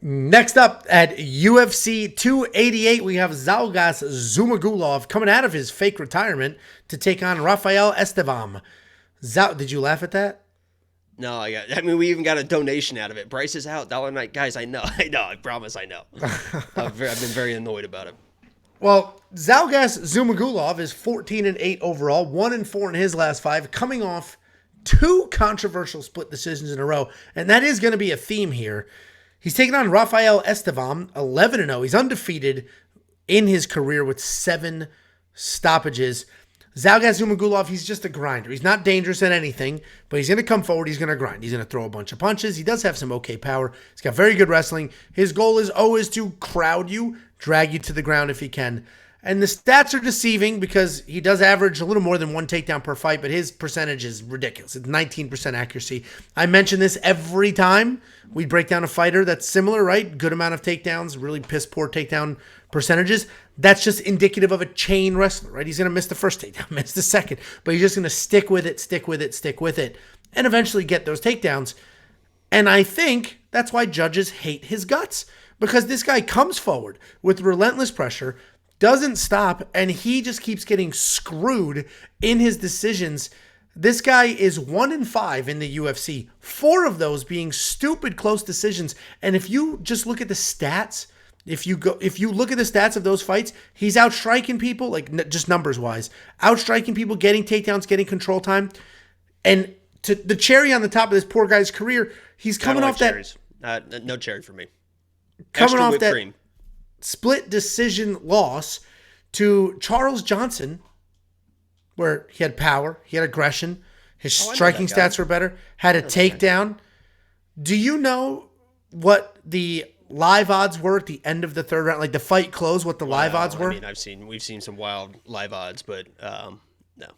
Next up at UFC 288, we have Zhalgas Zhumagulov coming out of his fake retirement to take on Rafael Estevam. Did you laugh at that? No, I mean, we even got a donation out of it. Bryce is out. Dollar night. Guys, I know. I promise I know. I've been very annoyed about it. Well, Zhalgas Zhumagulov is 14-8 overall, 1-4 in his last 5, coming off 2 controversial split decisions in a row. And that is going to be a theme here. He's taking on Rafael Estevam, 11-0. He's undefeated in his career with 7 stoppages. Zhalgas Zhumagulov, he's just a grinder. He's not dangerous at anything, but he's going to come forward. He's going to grind. He's going to throw a bunch of punches. He does have some okay power. He's got very good wrestling. His goal is always to crowd you, drag you to the ground if he can. And the stats are deceiving because he does average a little more than 1 takedown per fight, but his percentage is ridiculous. It's 19% accuracy. I mention this every time we break down a fighter that's similar, right? Good amount of takedowns, really piss poor takedown percentages. That's just indicative of a chain wrestler, right? He's going to miss the first takedown, miss the second, but he's just going to stick with it, and eventually get those takedowns. And I think that's why judges hate his guts, because this guy comes forward with relentless pressure, doesn't stop, and he just keeps getting screwed in his decisions. This guy is 1-5 in the UFC, 4 of those being stupid close decisions. And if you just look at the stats, if you look at the stats of those fights, he's outstriking people, like just numbers wise, outstriking people, getting takedowns, getting control time. And to the cherry on the top of this poor guy's career, he's coming off cherries. No cherry for me. Coming Extra off whipped that cream. Split decision loss to Charles Johnson, where he had power, he had aggression, his striking stats were better, had a takedown. Do you know what the live odds were at the end of the 3rd round? Like the fight closed, what the live odds were? I mean, we've seen some wild live odds, but no.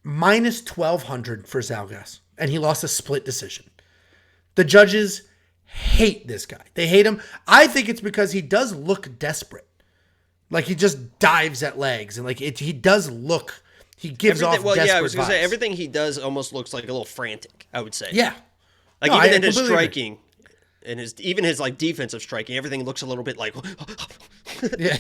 Minus 1,200 for Zhalgas, and he lost a split decision. The judges hate this guy. They hate him. I think it's because he does look desperate. Like he just dives at legs, and he does look. He gives off desperate I was gonna say vibes. everything he does almost looks like a little frantic. I would say. Yeah. Like even in his striking, and his defensive striking, everything looks a little bit like. Yeah.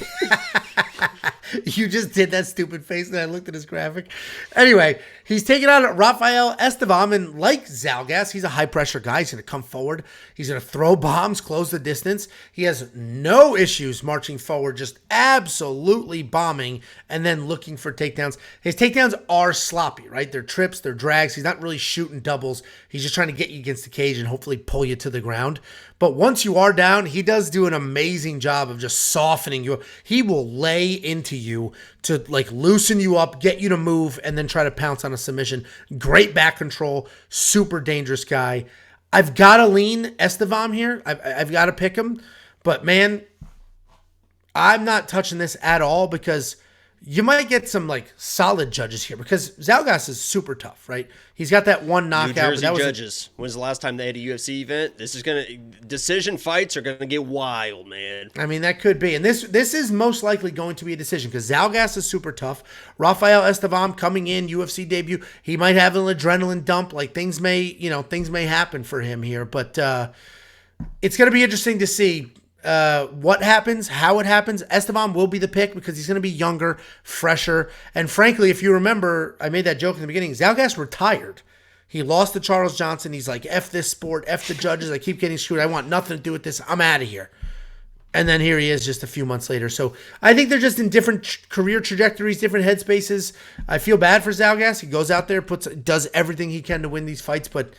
You just did that stupid face and I looked at his graphic. Anyway, he's taking on Rafael Estevam, and like Zhalgas, he's a high-pressure guy. He's going to come forward. He's going to throw bombs, close the distance. He has no issues marching forward, just absolutely bombing and then looking for takedowns. His takedowns are sloppy, right? They're trips, they're drags. He's not really shooting doubles. He's just trying to get you against the cage and hopefully pull you to the ground. But once you are down, he does do an amazing job of just softening you. He will lay into you to loosen you up, get you to move, and then try to pounce on a submission. Great back control, super dangerous guy. I've got to lean Estevam here. I've got to pick him. But man, I'm not touching this at all because you might get some solid judges here because Zhalgas is super tough, right? He's got that one knockout. New Jersey judges. When's the last time they had a UFC event? Decision fights are gonna get wild, man. I mean, that could be. And this is most likely going to be a decision because Zhalgas is super tough. Rafael Estevam coming in, UFC debut. He might have an adrenaline dump. Things may happen for him here. But it's going to be interesting to see what happens, how it happens. Estevam will be the pick because he's going to be younger, fresher. And frankly, if you remember, I made that joke in the beginning. Zhalgas retired. He lost to Charles Johnson. He's like, F this sport, F the judges. I keep getting screwed. I want nothing to do with this. I'm out of here. And then here he is just a few months later. So I think they're just in different career trajectories, different headspaces. I feel bad for Zhalgas. He goes out there, does everything he can to win these fights, but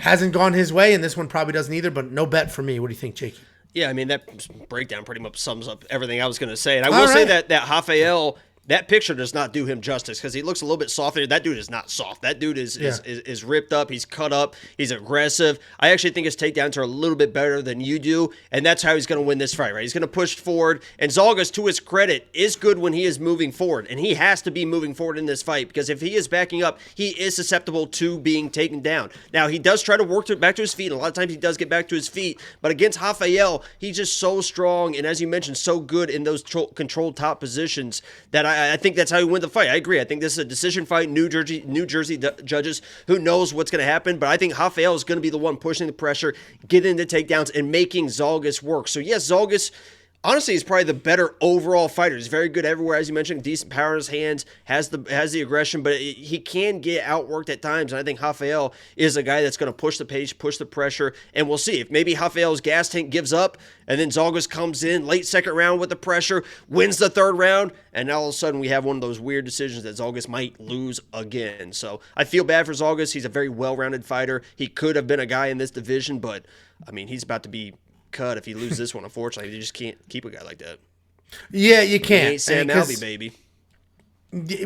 hasn't gone his way. And this one probably doesn't either, but no bet for me. What do you think, Jakey? Yeah, I mean, that breakdown pretty much sums up everything I was going to say. And I will say that Rafael, that picture does not do him justice because he looks a little bit softer. That dude is not soft. That dude is ripped up. He's cut up. He's aggressive. I actually think his takedowns are a little bit better than you do, and that's how he's going to win this fight, right? He's going to push forward, and Zhalgas, to his credit, is good when he is moving forward, and he has to be moving forward in this fight because if he is backing up, he is susceptible to being taken down. Now, he does try to work back to his feet, and a lot of times he does get back to his feet, but against Rafael, he's just so strong, and as you mentioned, so good in those controlled top positions that I think that's how he win the fight. I agree. I think this is a decision fight. New Jersey judges. Who knows what's going to happen? But I think Rafael is going to be the one pushing the pressure, getting the takedowns, and making Zhalgas work. So yes, Zhalgas, honestly, he's probably the better overall fighter. He's very good everywhere, as you mentioned. Decent power in his hands, has the aggression, but he can get outworked at times. And I think Rafael is a guy that's going to push the pace, push the pressure, and we'll see if maybe Rafael's gas tank gives up, and then Zhalgas comes in late second round with the pressure, wins the third round, and now all of a sudden we have one of those weird decisions that Zhalgas might lose again. So I feel bad for Zhalgas. He's a very well-rounded fighter. He could have been a guy in this division, but I mean, he's about to be cut if he loses this one. Unfortunately, you just can't keep a guy like that. Yeah, you can't. He ain't Sam Alvey, baby.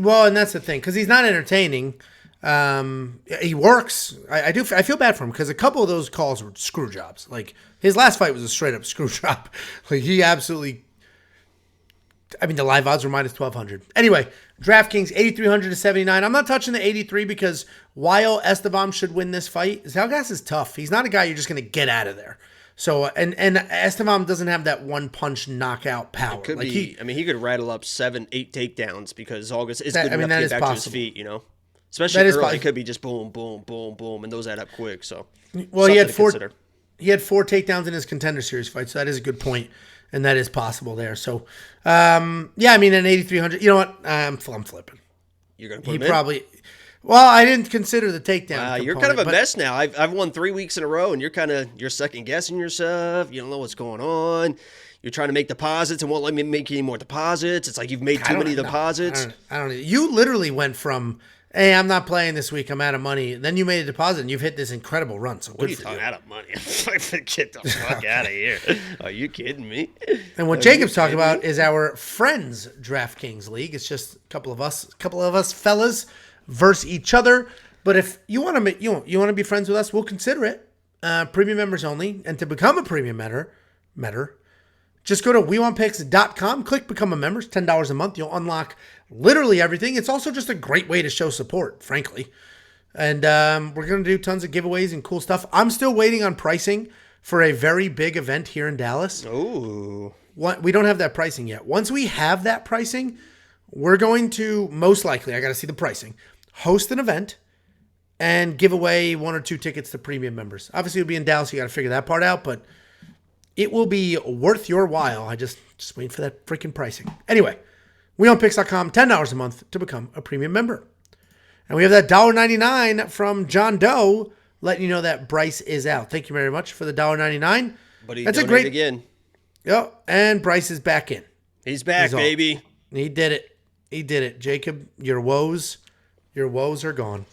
Well, and that's the thing, because he's not entertaining. He works. I feel bad for him because a couple of those calls were screw jobs. Like his last fight was a straight up screw job. Like he absolutely. I mean, the live odds were minus 1,200. Anyway, DraftKings 8,300 to 79. I'm not touching the 83 because while Estevam should win this fight, Zhalgas is tough. He's not a guy you're just going to get out of there. So, and Estevam doesn't have that one punch knockout power. It could be. He could rattle up 7-8 takedowns because Zhalgas is good enough to get back to his feet, Especially early, it could be just boom, boom, boom, boom, and those add up quick. So, well, he had 4 takedowns in his Contender Series fight, so that is a good point, and that is possible there. So, an 8,300. You know what? I'm flipping. You're gonna put him in? Well, I didn't consider the takedown. You're kind of a mess now. I've won 3 weeks in a row, and you're second guessing yourself. You don't know what's going on. You're trying to make deposits and won't let me make any more deposits. It's like you've made too many deposits. I don't. You literally went from, hey, I'm not playing this week, I'm out of money. Then you made a deposit, and you've hit this incredible run. So what are you talking out of money? Get the fuck out of here. Are you kidding me? And what Jacob's talking about is our friends DraftKings League. It's just a couple of us fellas versus each other. But if you want to you want to be friends with us, we'll consider it. Premium members only. And to become a premium member, just go to WeWantPicks.com, click Become a Member. It's $10 a month. You'll unlock literally everything. It's also just a great way to show support, frankly. And we're going to do tons of giveaways and cool stuff. I'm still waiting on pricing for a very big event here in Dallas. Ooh. We don't have that pricing yet. Once we have that pricing, we're going to most likely, I got to see the pricing, host an event and give away 1 or 2 tickets to premium members. Obviously, it'll be in Dallas. You got to figure that part out, but it will be worth your while. I just waiting for that freaking pricing. Anyway, WeOwnPicks.com, $10 a month to become a premium member. And we have that $1.99 from John Doe letting you know that Bryce is out. Thank you very much for the $1.99. But that's a great again. Yeah, and Bryce is back in. He's back, baby. He did it. Jacob, your woes are gone.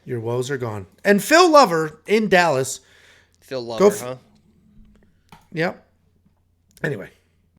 Your woes are gone. And Phil Lover in Dallas. Phil Lover, huh? Yep. Anyway,